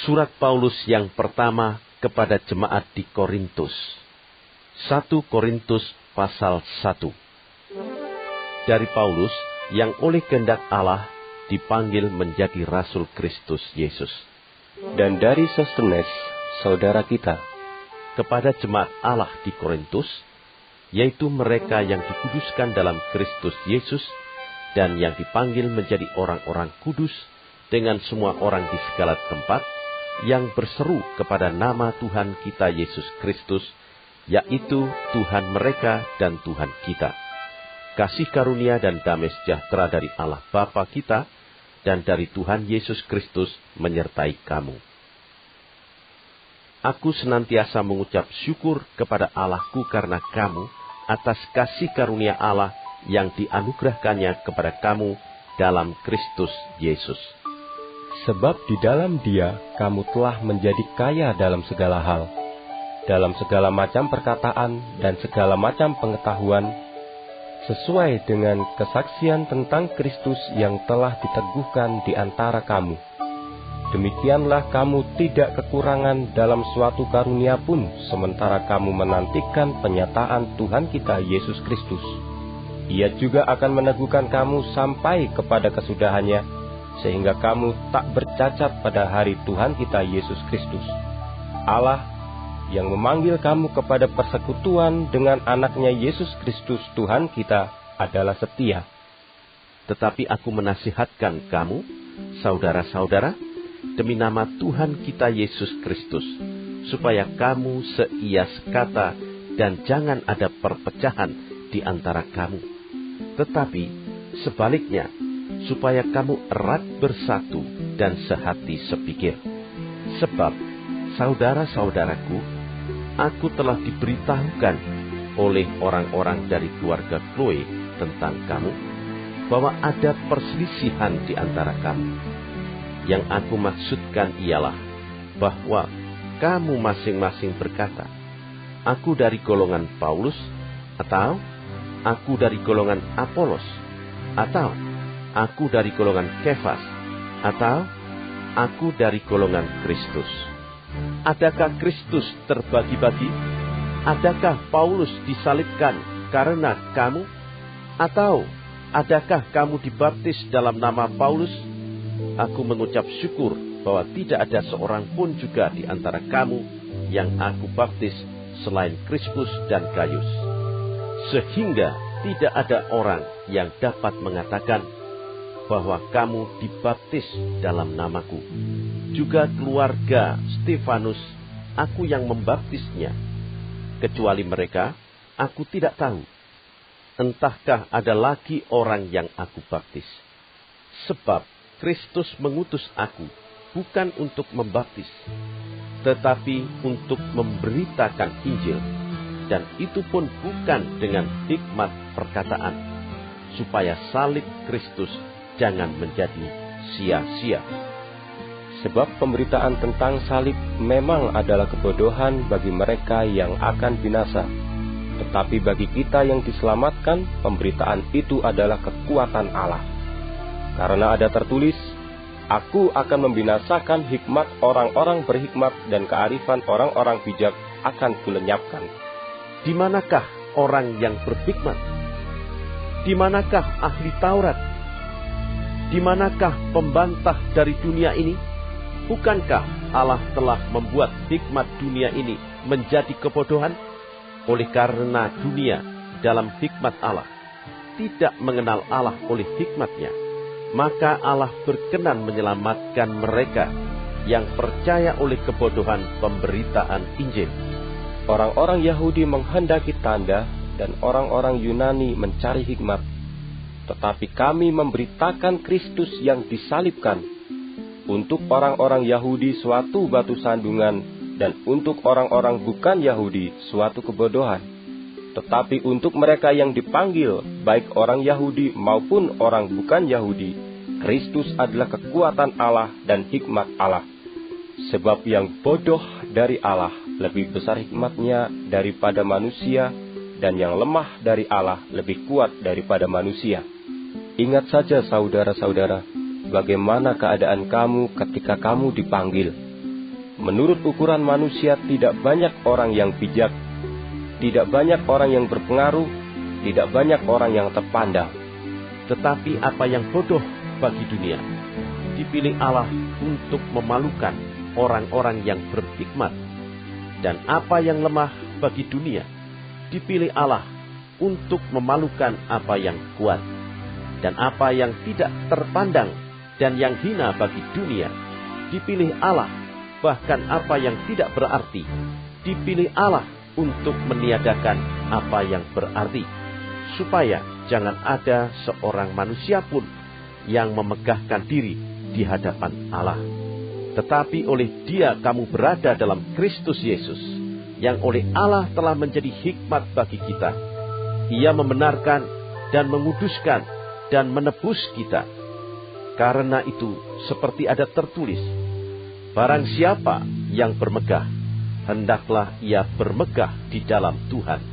Surat Paulus yang pertama kepada jemaat di Korintus. 1 Korintus pasal 1. Dari Paulus yang oleh kehendak Allah dipanggil menjadi Rasul Kristus Yesus. Dan dari Sostenes, saudara kita, kepada jemaat Allah di Korintus, yaitu mereka yang dikuduskan dalam Kristus Yesus dan yang dipanggil menjadi orang-orang kudus dengan semua orang di segala tempat, yang berseru kepada nama Tuhan kita Yesus Kristus, yaitu Tuhan mereka dan Tuhan kita. Kasih karunia dan damai sejahtera dari Allah Bapa kita dan dari Tuhan Yesus Kristus menyertai kamu. Aku senantiasa mengucap syukur kepada Allahku karena kamu atas kasih karunia Allah yang dianugerahkannya kepada kamu dalam Kristus Yesus. Sebab di dalam Dia kamu telah menjadi kaya dalam segala hal, dalam segala macam perkataan dan segala macam pengetahuan, sesuai dengan kesaksian tentang Kristus yang telah diteguhkan di antara kamu. Demikianlah kamu tidak kekurangan dalam suatu karunia pun, sementara kamu menantikan penyataan Tuhan kita Yesus Kristus. Ia juga akan meneguhkan kamu sampai kepada kesudahannya, sehingga kamu tak bercacat pada hari Tuhan kita Yesus Kristus. Allah yang memanggil kamu kepada persekutuan dengan anaknya Yesus Kristus Tuhan kita adalah setia. Tetapi aku menasihatkan kamu, saudara-saudara, demi nama Tuhan kita Yesus Kristus, supaya kamu seia sekata dan jangan ada perpecahan di antara kamu. Tetapi sebaliknya, supaya kamu erat bersatu dan sehati sepikir. Sebab, saudara-saudaraku, aku telah diberitahukan oleh orang-orang dari keluarga Chloe tentang kamu, bahwa ada perselisihan di antara kamu. Yang aku maksudkan ialah bahwa kamu masing-masing berkata, aku dari golongan Paulus, atau aku dari golongan Apolos, atau aku dari golongan Kefas, atau aku dari golongan Kristus. Adakah Kristus terbagi-bagi? Adakah Paulus disalibkan karena kamu? Atau adakah kamu dibaptis dalam nama Paulus? Aku mengucap syukur bahwa tidak ada seorang pun juga di antara kamu yang aku baptis selain Krispus dan Gaius. Sehingga tidak ada orang yang dapat mengatakan bahwa kamu dibaptis dalam namaku. Juga keluarga Stefanus, aku yang membaptisnya. Kecuali mereka, aku tidak tahu. Entahkah ada lagi orang yang aku baptis. Sebab Kristus mengutus aku, bukan untuk membaptis, tetapi untuk memberitakan Injil. Dan itu pun bukan dengan hikmat perkataan, supaya salib Kristus jangan menjadi sia-sia. Sebab pemberitaan tentang salib memang adalah kebodohan bagi mereka yang akan binasa. Tetapi bagi kita yang diselamatkan, pemberitaan itu adalah kekuatan Allah. Karena ada tertulis, aku akan membinasakan hikmat orang-orang berhikmat dan kearifan orang-orang bijak akan kulenyapkan. Di manakah orang yang berhikmat? Di manakah ahli Taurat? Di manakah pembantah dari dunia ini? Bukankah Allah telah membuat hikmat dunia ini menjadi kebodohan? Oleh karena dunia dalam hikmat Allah tidak mengenal Allah oleh hikmatnya, maka Allah berkenan menyelamatkan mereka yang percaya oleh kebodohan pemberitaan Injil. Orang-orang Yahudi menghendaki tanda dan orang-orang Yunani mencari hikmat. Tetapi kami memberitakan Kristus yang disalibkan. Untuk orang-orang Yahudi suatu batu sandungan, dan untuk orang-orang bukan Yahudi suatu kebodohan. Tetapi untuk mereka yang dipanggil, baik orang Yahudi maupun orang bukan Yahudi, Kristus adalah kekuatan Allah dan hikmat Allah. Sebab yang bodoh dari Allah lebih besar hikmatnya daripada manusia, dan yang lemah dari Allah lebih kuat daripada manusia. Ingat saja saudara-saudara, bagaimana keadaan kamu ketika kamu dipanggil. Menurut ukuran manusia tidak banyak orang yang bijak, tidak banyak orang yang berpengaruh, tidak banyak orang yang terpandang. Tetapi apa yang bodoh bagi dunia, dipilih Allah untuk memalukan orang-orang yang berhikmat. Dan apa yang lemah bagi dunia, dipilih Allah untuk memalukan apa yang kuat. Dan apa yang tidak terpandang dan yang hina bagi dunia, dipilih Allah, bahkan apa yang tidak berarti, dipilih Allah untuk meniadakan apa yang berarti, supaya jangan ada seorang manusia pun yang memegahkan diri di hadapan Allah. Tetapi oleh Dia kamu berada dalam Kristus Yesus, yang oleh Allah telah menjadi hikmat bagi kita. Ia membenarkan dan menguduskan dan menebus kita. Karena itu, seperti ada tertulis, barang siapa yang bermegah, hendaklah ia bermegah di dalam Tuhan.